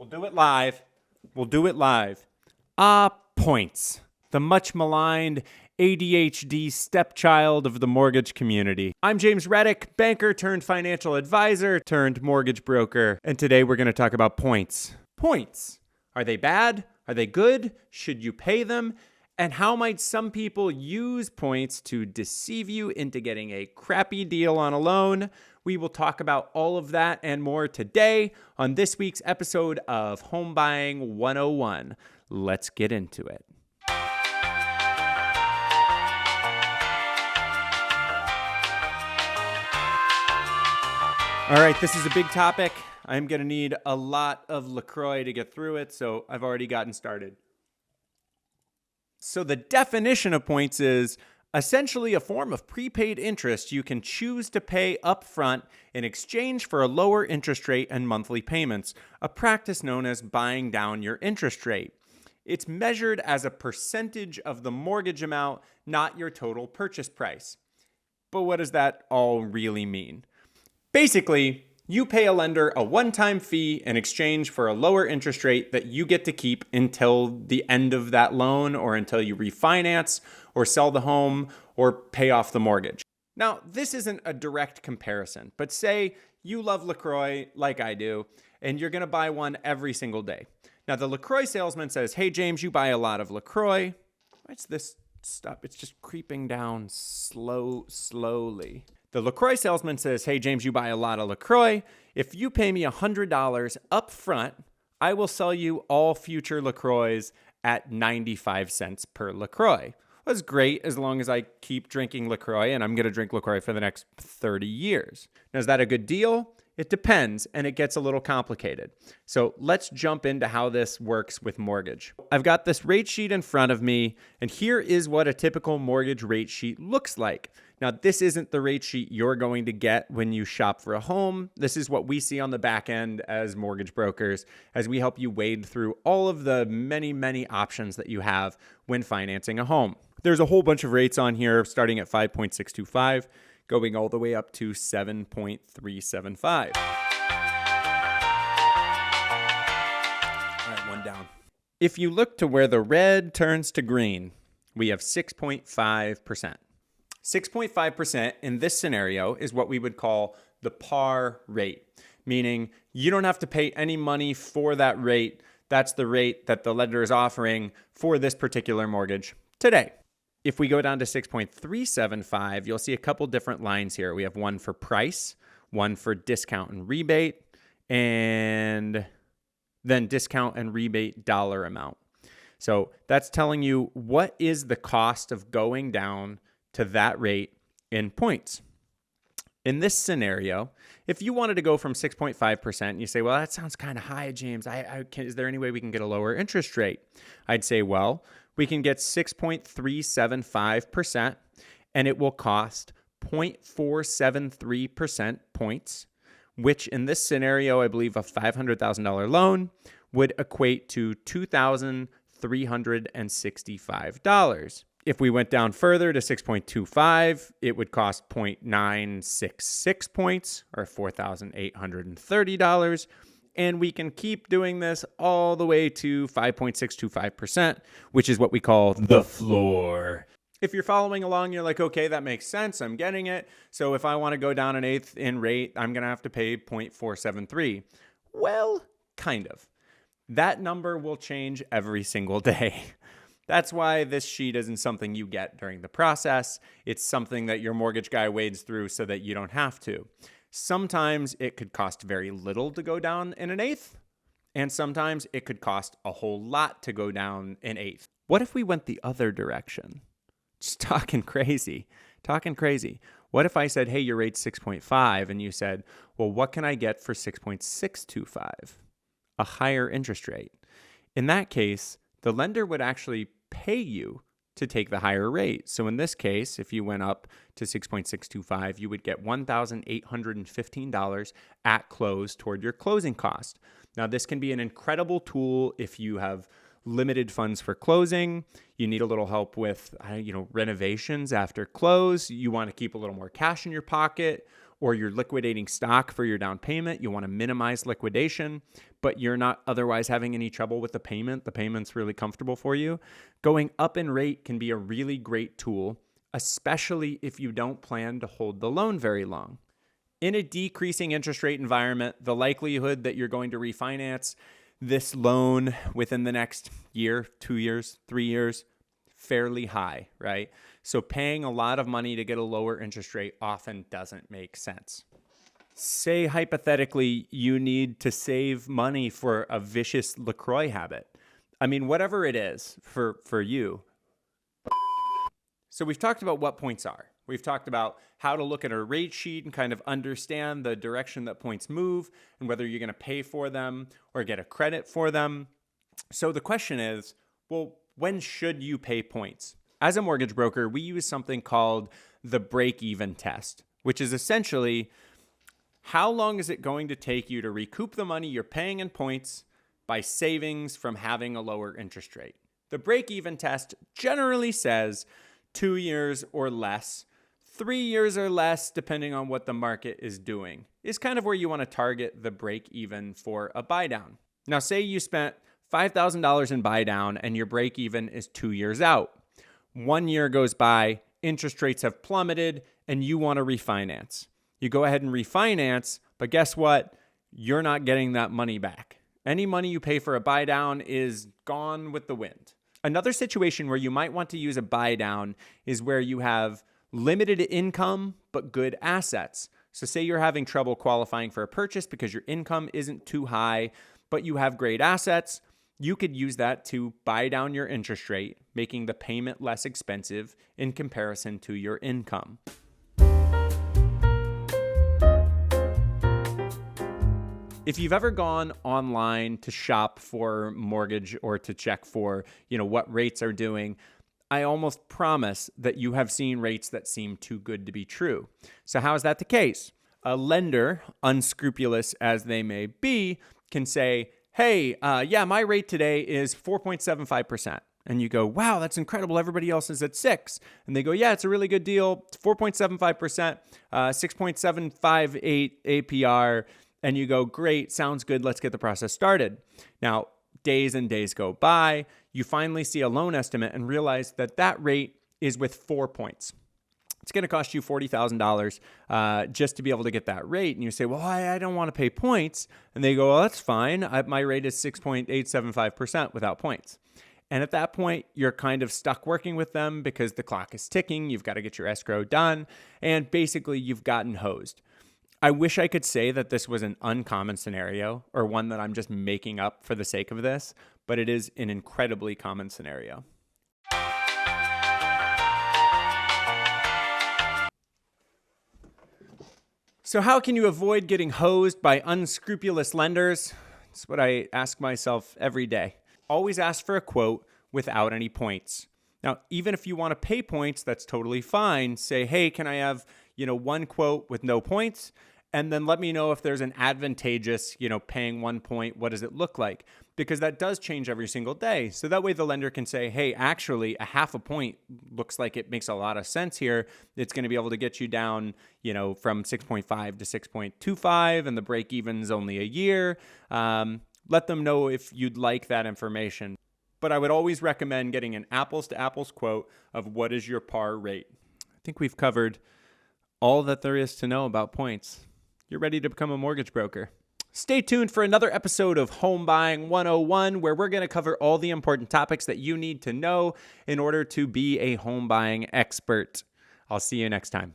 We'll do it live. Points. The much maligned ADHD stepchild of the mortgage community. I'm James Reddick, banker turned financial advisor turned mortgage broker. And today we're going to talk about points. Points. Are they bad? Are they good? Should you pay them? And how might some people use points to deceive you into getting a crappy deal on a loan? We will talk about all of that and more today on this week's episode of Home Buying 101. Let's get into it. All right, this is a big topic. I'm going to need a lot of LaCroix to get through it, so I've already gotten started. So the definition of points is essentially a form of prepaid interest you can choose to pay upfront in exchange for a lower interest rate and monthly payments, a practice known as buying down your interest rate. It's measured as a percentage of the mortgage amount, not your total purchase price. But what does that all really mean? Basically, you pay a lender a one-time fee in exchange for a lower interest rate that you get to keep until the end of that loan or until you refinance or sell the home or pay off the mortgage. Now, this isn't a direct comparison, but say you love LaCroix like I do, and you're going to buy one every single day. Now, the LaCroix salesman says, "Hey, James, you buy a lot of LaCroix." What's this stuff? It's just creeping down slowly. The LaCroix salesman says, "Hey, James, you buy a lot of LaCroix. If you pay me $100 up front, I will sell you all future LaCroix at 95 cents per LaCroix." That's great as long as I keep drinking LaCroix, and I'm going to drink LaCroix for the next 30 years. Now, is that a good deal? It depends, and it gets a little complicated. So let's jump into how this works with mortgage. I've got this rate sheet in front of me, and here is what a typical mortgage rate sheet looks like. Now, this isn't the rate sheet you're going to get when you shop for a home. This is what we see on the back end as mortgage brokers, as we help you wade through all of the many options that you have when financing a home. There's a whole bunch of rates on here, starting at 5.625, going all the way up to 7.375. All right, one down. If you look to where the red turns to green, we have 6.5%. 6.5% in this scenario is what we would call the par rate, meaning you don't have to pay any money for that rate. That's the rate that the lender is offering for this particular mortgage today. If we go down to 6.375, you'll see a couple different lines here. We have one for price, one for discount and rebate, and then discount and rebate dollar amount. So that's telling you what is the cost of going down to that rate in points. In this scenario, if you wanted to go from 6.5%, you say, well, that sounds kind of high, James. Is there any way we can get a lower interest rate? I'd say, well, we can get 6.375%, and it will cost 0.473% points, which in this scenario, I believe a $500,000 loan would equate to $2,365. If we went down further to 6.25, it would cost 0.966 points, or $4,830. And we can keep doing this all the way to 5.625%, which is what we call the floor. If you're following along, you're like, okay, that makes sense. I'm getting it. So if I want to go down an eighth in rate, I'm going to have to pay 0.473. Well, kind of. That number will change every single day. That's why this sheet isn't something you get during the process. It's something that your mortgage guy wades through so that you don't have to. Sometimes it could cost very little to go down in an eighth, and sometimes it could cost a whole lot to go down an eighth. What if we went the other direction? Just talking crazy. What if I said, hey, your rate's 6.5, and you said, well, what can I get for 6.625? A higher interest rate. In that case, the lender would actually pay you to take the higher rate. So in this case, if you went up to 6.625, you would get $1,815 at close toward your closing cost. Now, this can be an incredible tool if you have limited funds for closing. You need a little help with, renovations after close. You want to keep a little more cash in your pocket, or you're liquidating stock for your down payment. You want to minimize liquidation, but you're not otherwise having any trouble with the payment. The payment's really comfortable for you. Going up in rate can be a really great tool, especially if you don't plan to hold the loan very long. In a decreasing interest rate environment, the likelihood that you're going to refinance this loan within the next year, 2 years, 3 years, fairly high, right? So paying a lot of money to get a lower interest rate often doesn't make sense. Say hypothetically you need to save money for a vicious LaCroix habit. I mean, whatever it is for you. So we've talked about what points are. We've talked about how to look at a rate sheet and kind of understand the direction that points move and whether you're going to pay for them or get a credit for them. So the question is, well, when should you pay points? As a mortgage broker, we use something called the break-even test, which is essentially how long is it going to take you to recoup the money you're paying in points by savings from having a lower interest rate. The break-even test generally says 2 years or less. 3 years or less, depending on what the market is doing, is kind of where you want to target the break even for a buy down. Now, say you spent $5,000 in buy down and your break even is 2 years out. 1 year goes by, interest rates have plummeted, and you want to refinance. You go ahead and refinance, but guess what? You're not getting that money back. Any money you pay for a buy down is gone with the wind. Another situation where you might want to use a buy down is where you have limited income, but good assets. So say you're having trouble qualifying for a purchase because your income isn't too high, but you have great assets. You could use that to buy down your interest rate, making the payment less expensive in comparison to your income. If you've ever gone online to shop for mortgage or to check for, what rates are doing, I almost promise that you have seen rates that seem too good to be true. So how is that the case? A lender, unscrupulous as they may be, can say, hey, my rate today is 4.75%. And you go, wow, that's incredible. Everybody else is at 6. And they go, yeah, it's a really good deal. It's 4.75%, 6.758 APR. And you go, great, sounds good. Let's get the process started. Now, days and days go by. You finally see a loan estimate and realize that that rate is with 4 points. It's going to cost you $40,000 just to be able to get that rate. And you say, well, I don't want to pay points. And they go, well, that's fine. My rate is 6.875% without points. And at that point, you're kind of stuck working with them because the clock is ticking. You've got to get your escrow done. And basically, you've gotten hosed. I wish I could say that this was an uncommon scenario or one that I'm just making up for the sake of this, but it is an incredibly common scenario. So how can you avoid getting hosed by unscrupulous lenders? It's what I ask myself every day. Always ask for a quote without any points. Now, even if you want to pay points, that's totally fine. Say, hey, can I have, one quote with no points? And then let me know if there's an advantageous, paying 1 point, what does it look like? Because that does change every single day. So that way the lender can say, hey, actually a half a point looks like it makes a lot of sense here. It's going to be able to get you down, from 6.5 to 6.25 and the break even's only a year. Let them know if you'd like that information. But I would always recommend getting an apples to apples quote of what is your par rate. I think we've covered all that there is to know about points. You're ready to become a mortgage broker. Stay tuned for another episode of Home Buying 101, where we're going to cover all the important topics that you need to know in order to be a home buying expert. I'll see you next time.